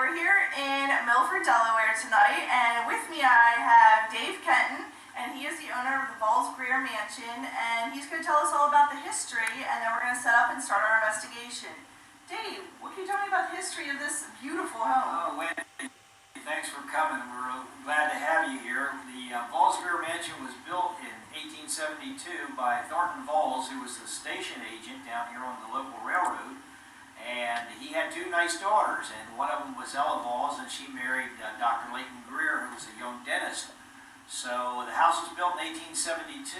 We're here in Milford, Delaware tonight, and with me I have Dave Kenton, and he is the owner of the Balls-Greer Mansion, and he's going to tell us all about the history, and then we're going to set up and start our investigation. Dave, what can you tell me about the history of this beautiful home? Wendy, thanks for coming. We're glad to have you here. The Balls-Greer Mansion was built in 1872 by Thornton Balls, who was the station agent down here on the local railroad. And he had two nice daughters, and one of them was Ella Balls, and she married Dr. Leighton Greer, who was a young dentist. So the house was built in 1872,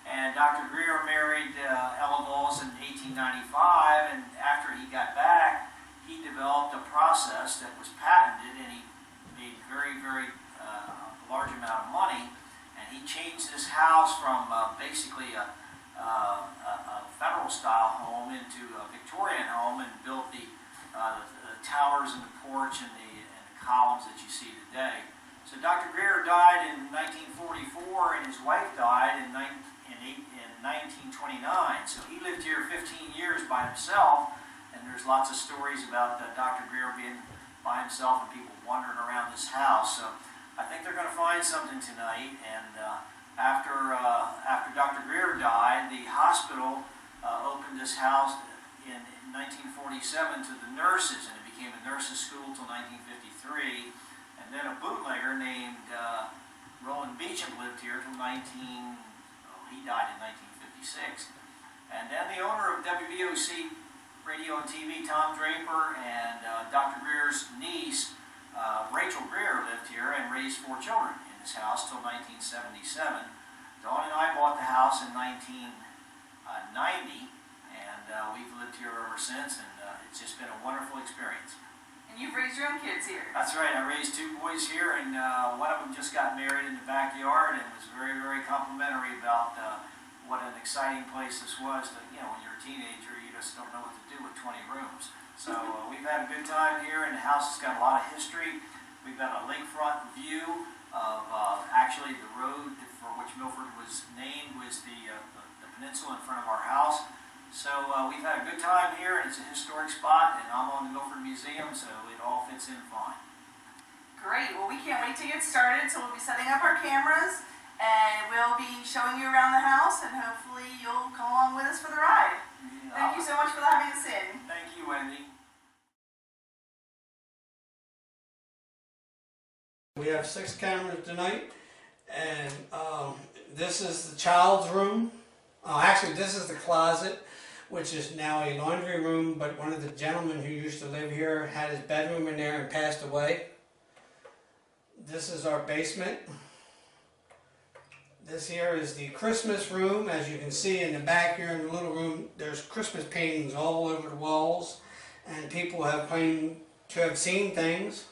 and Dr. Greer married Ella Balls in 1895, and after he got back, he developed a process that was patented, and he made very large amount of money, and he changed this house from basically a federal-style home into a Victorian home, and built the towers and the porch and the columns that you see today. So Dr. Greer died in 1944, and his wife died in 1929. So he lived here 15 years by himself, and there's lots of stories about Dr. Greer being by himself and people wandering around this house. So I think they're going to find something tonight. And after Dr. Greer died, the hospital opened this house in 1947 to the nurses, and it became a nurses' school until 1953. And then a bootlegger named Roland Beecham lived here until he died in 1956. And then the owner of WBOC Radio and TV, Tom Draper, and Dr. Greer's niece, Rachel Greer, lived here and raised 4 children in this house till 1977. Dawn and I bought the house in 1990, and we've lived here ever since, and it's just been a wonderful experience. And you've raised your own kids here. That's right. I raised 2 boys here, and one of them just got married in the backyard, and was very complimentary about what an exciting place this was. When you're a teenager, you just don't know what to do with 20 rooms. So we've had a good time here, and the house has got a lot of history. We've got a lakefront view of actually the road for which Milford was named was the peninsula in front of our house. So we've had a good time here, and it's a historic spot, and I'm on the Milford Museum, so it all fits in fine. Great. Well, we can't wait to get started, so we'll be setting up our cameras, and we'll be showing you around the house, and hopefully you'll come along with us for the ride. Yeah. Thank you so much for having us in. Thank you, Wendy. We have 6 cameras tonight, and this is the child's room. Actually, this is the closet, which is now a laundry room, but one of the gentlemen who used to live here had his bedroom in there and passed away. This is our basement. This here is the Christmas room. As you can see in the back here in the little room, there's Christmas paintings all over the walls, and people have claimed to have seen things.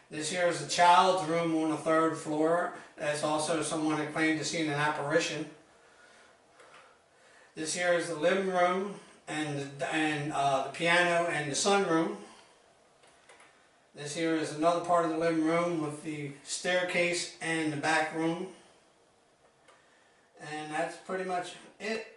This here is the child's room on the 3rd floor. That's also someone that claimed to see an apparition. This here is the living room and the piano and the sunroom. This here is another part of the living room with the staircase and the back room. And that's pretty much it.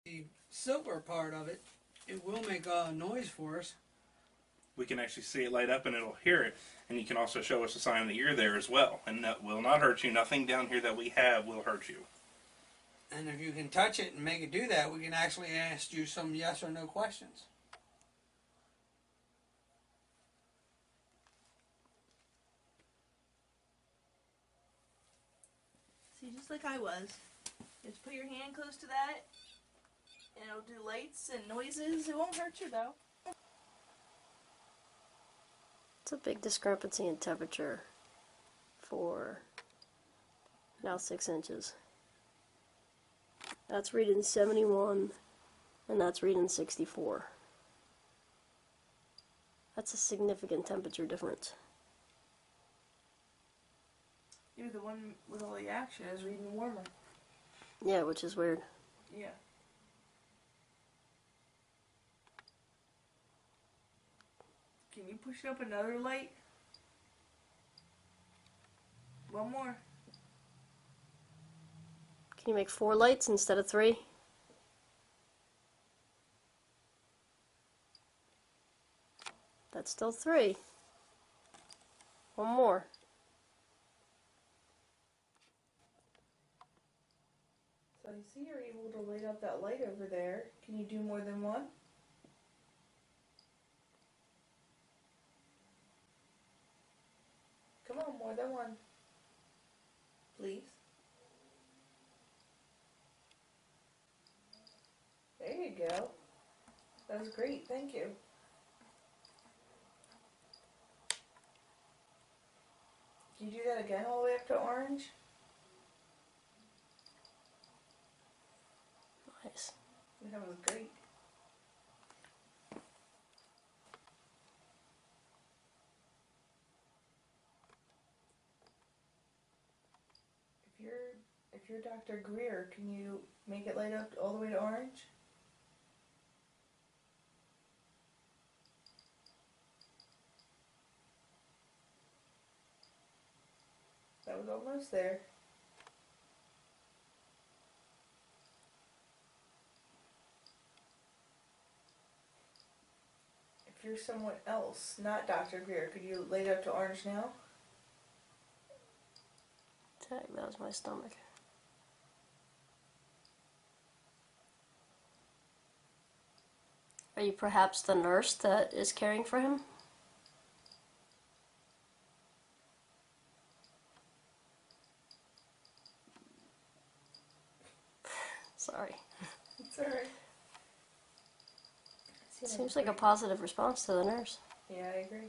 The silver part of it, it will make a noise for us. We can actually see it light up and it'll hear it, and you can also show us a sign that you're there as well, and that will not hurt you. Nothing down here that we have will hurt you. And if you can touch it and make it do that, we can actually ask you some yes or no questions. See, just like I was. Just put your hand close to that, and it'll do lights and noises. It won't hurt you, though. It's a big discrepancy in temperature for now 6 inches. That's reading 71, and that's reading 64. That's a significant temperature difference. Even the one with all the action is reading warmer. Yeah, which is weird. Yeah. Can you push up another light? One more. Can you make 4 lights instead of 3? That's still 3. One more. So I see you're able to light up that light over there. Can you do more than one? Come on, more than one. Please. There you go. That was great, thank you. Can you do that again all the way up to orange? Nice. That was great. If you're Dr. Greer, can you make it light up all the way to orange? That was almost there. If you're someone else, not Dr. Greer, could you light up to orange now? Dang, that was my stomach. Are you perhaps the nurse that is caring for him? Sorry. It's alright. Seems like a positive response to the nurse. Yeah, I agree.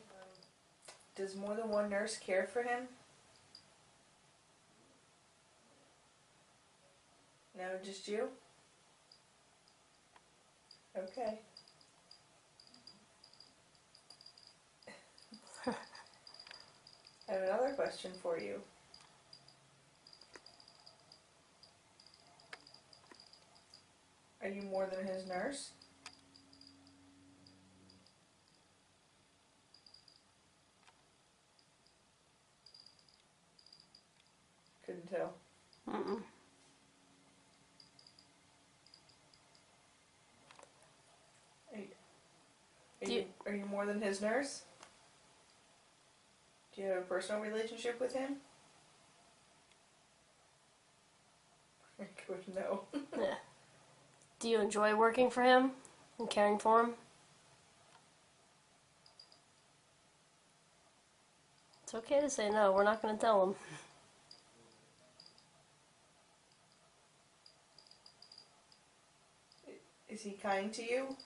Does more than one nurse care for him? No, just you? Okay. I have another question for you. Are you more than his nurse? Couldn't tell. Mm-mm. Are you more than his nurse? Do you have a personal relationship with him? I couldn't know. Yeah. Do you enjoy working for him and caring for him? It's okay to say no. We're not going to tell him. Is he kind to you?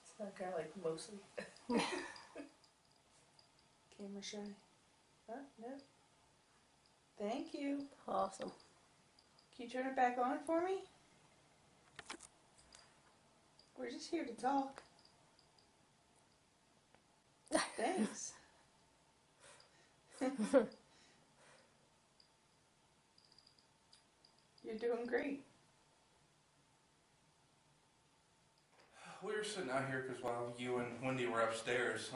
It's not kind of like mostly. Camera shy. Huh? No. Thank you. Awesome. Can you turn it back on for me? We're just here to talk. Thanks. You're doing great. We were sitting out here because while you and Wendy were upstairs,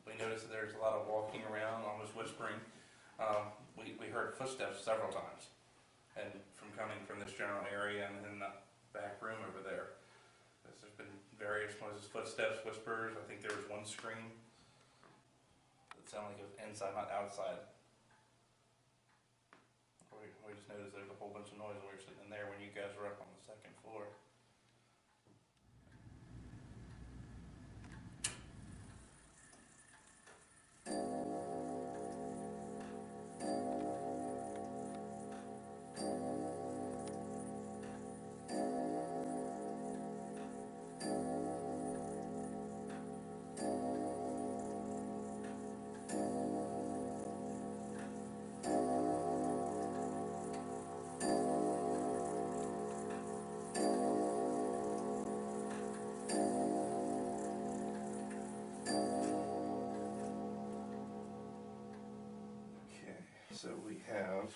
we noticed that there's a lot of walking around, almost whispering. We heard footsteps several times, and coming from this general area and in the back room over there. There's been various noises, footsteps, whispers. I think there was one scream that sounded like it was inside, not outside. We just noticed there was a whole bunch of noise when we were sitting in there when you guys were up on the second floor. So we have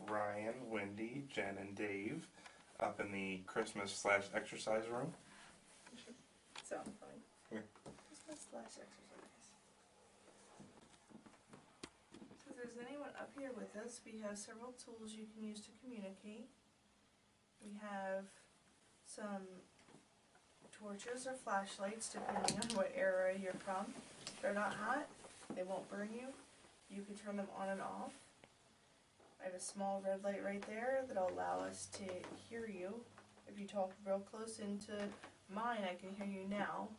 Ryan, Wendy, Jen, and Dave up in the Christmas/exercise room. Sound fine. Yeah. Christmas/exercise. So if there's anyone up here with us, we have several tools you can use to communicate. We have some torches or flashlights depending on what area you're from. They're not hot, they won't burn you. You can turn them on and off. I have a small red light right there that'll allow us to hear you. If you talk real close into mine, I can hear you now.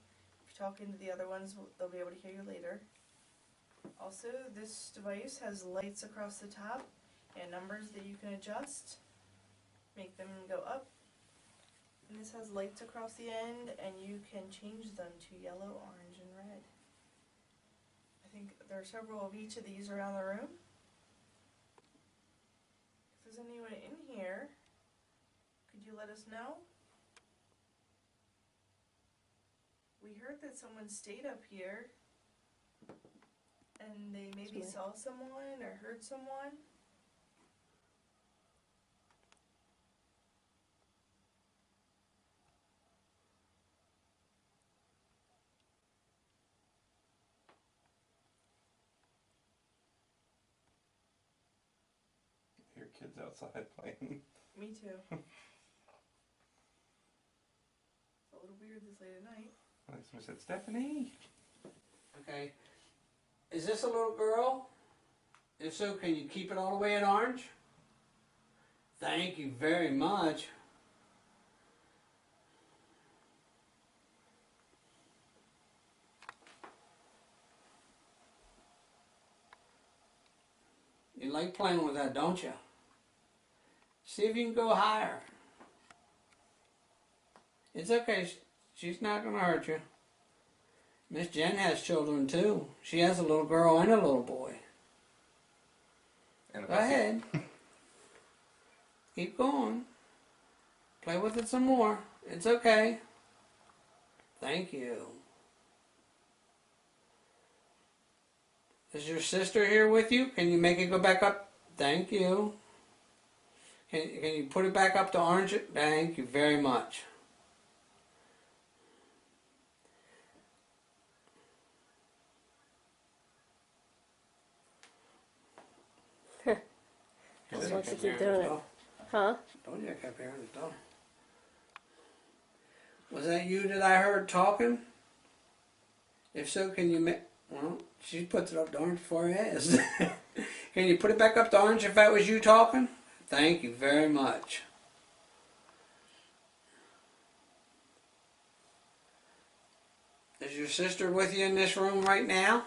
If you talk into the other ones, they'll be able to hear you later. Also, this device has lights across the top and numbers that you can adjust. Make them go up. And this has lights across the end, and you can change them to yellow, orange, and red. I think there are several of each of these around the room. If there's anyone in here, could you let us know? We heard that someone stayed up here, and they maybe saw someone or heard someone. Hear kids outside playing. Me too. It's a little weird this late at night. Like someone said, Stephanie. Okay. Is this a little girl? If so, can you keep it all the way at orange? Thank you very much. You like playing with that, don't you? See if you can go higher. It's okay. She's not going to hurt you. Miss Jen has children too. She has a little girl and a little boy. And Go ahead. Keep going. Play with it some more. It's okay. Thank you. Is your sister here with you? Can you make it go back up? Thank you. Can you put it back up to orange? Thank you very much. Just wants to keep doing it. Huh? Told you I kept hearing it though. Was that you that I heard talking? If so, can you make... Well, she puts it up to orange before I asked. Can you put it back up to orange if that was you talking? Thank you very much. Is your sister with you in this room right now?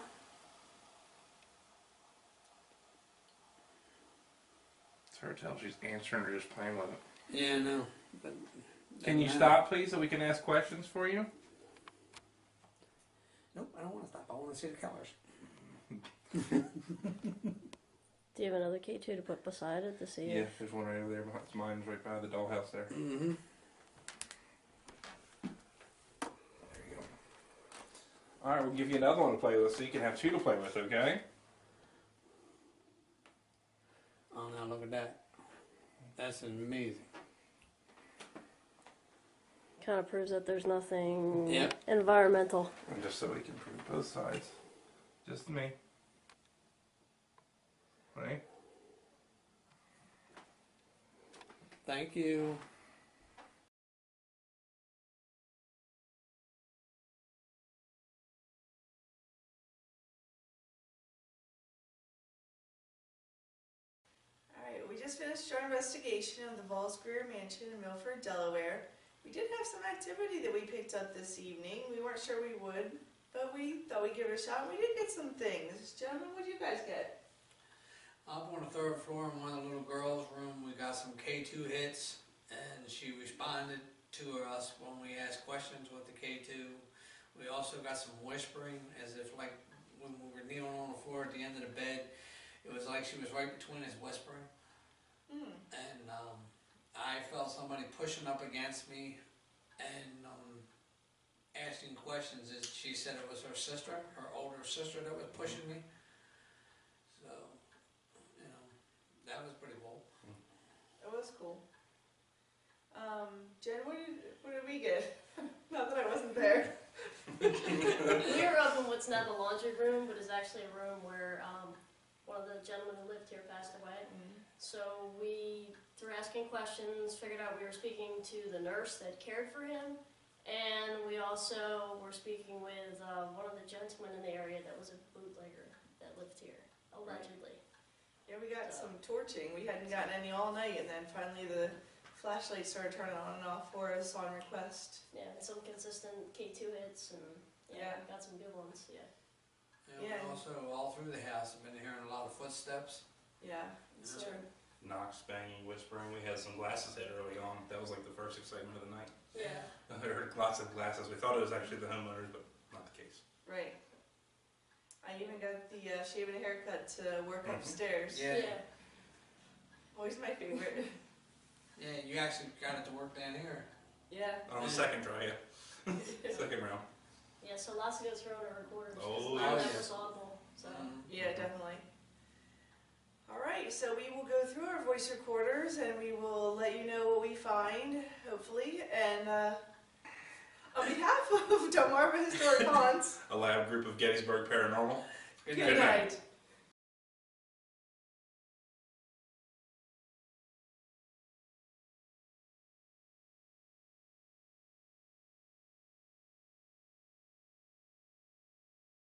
It's hard to tell if she's answering or just playing with it. Yeah, no. But Can you stop, please, so we can ask questions for you? Nope, I don't want to stop. I want to see the colors. Do you have another K2 to put beside it to see Yeah, if... there's one right over there. Mine's right by the dollhouse there. Mm-hmm. There you go. Alright, we'll give you another one to play with so you can have two to play with, okay? Oh, now look at that. That's amazing. Kind of proves that there's nothing Yep. environmental. And just so we can prove both sides. Just me. Right? Thank you. Alright, we just finished our investigation of the Valls Greer Mansion in Milford, Delaware. We did have some activity that we picked up this evening. We weren't sure we would, but we thought we'd give it a shot. We did get some things. Gentlemen, what did you guys get? Up on the third floor in one of the little girls' room, we got some K2 hits, and she responded to us when we asked questions with the K2. We also got some whispering, as if like when we were kneeling on the floor at the end of the bed, it was like she was right between us whispering. And I felt somebody pushing up against me and asking questions. She said it was her sister, her older sister, that was pushing me. So, was cool. Jen, what did we get? Not that I wasn't there. We were up in what's now the laundry room, but is actually a room where one of the gentlemen who lived here passed away. So we, through asking questions, figured out we were speaking to the nurse that cared for him, and we also were speaking with one of the gentlemen in the area that was a bootlegger that lived here, allegedly. Yeah, we got some torching. We hadn't gotten any all night, and then finally the flashlights started turning on and off for us on request. Yeah, and some consistent K2 hits, and Yeah. we got some good ones, yeah. Yeah. And also all through the house, I've been hearing a lot of footsteps. Yeah, So, Knocks, banging, whispering. We had some glasses hit early on. That was like the first excitement of the night. yeah. I heard lots of glasses. We thought it was actually the homeowners, but not the case. right. I even got the shave and a haircut to work upstairs. Yeah. Always my favorite. Yeah, you actually got it to work down here. Yeah. On the second try, yeah. Second round. Yeah, so lots goes through on our recorders. Oh, That yes. was audible, so. Yeah, definitely. All right, so we will go through our voice recorders and we will let you know what we find, hopefully. And on behalf of Delmarva Historic Haunts, A lab group of Gettysburg Paranormal. Good good night. night.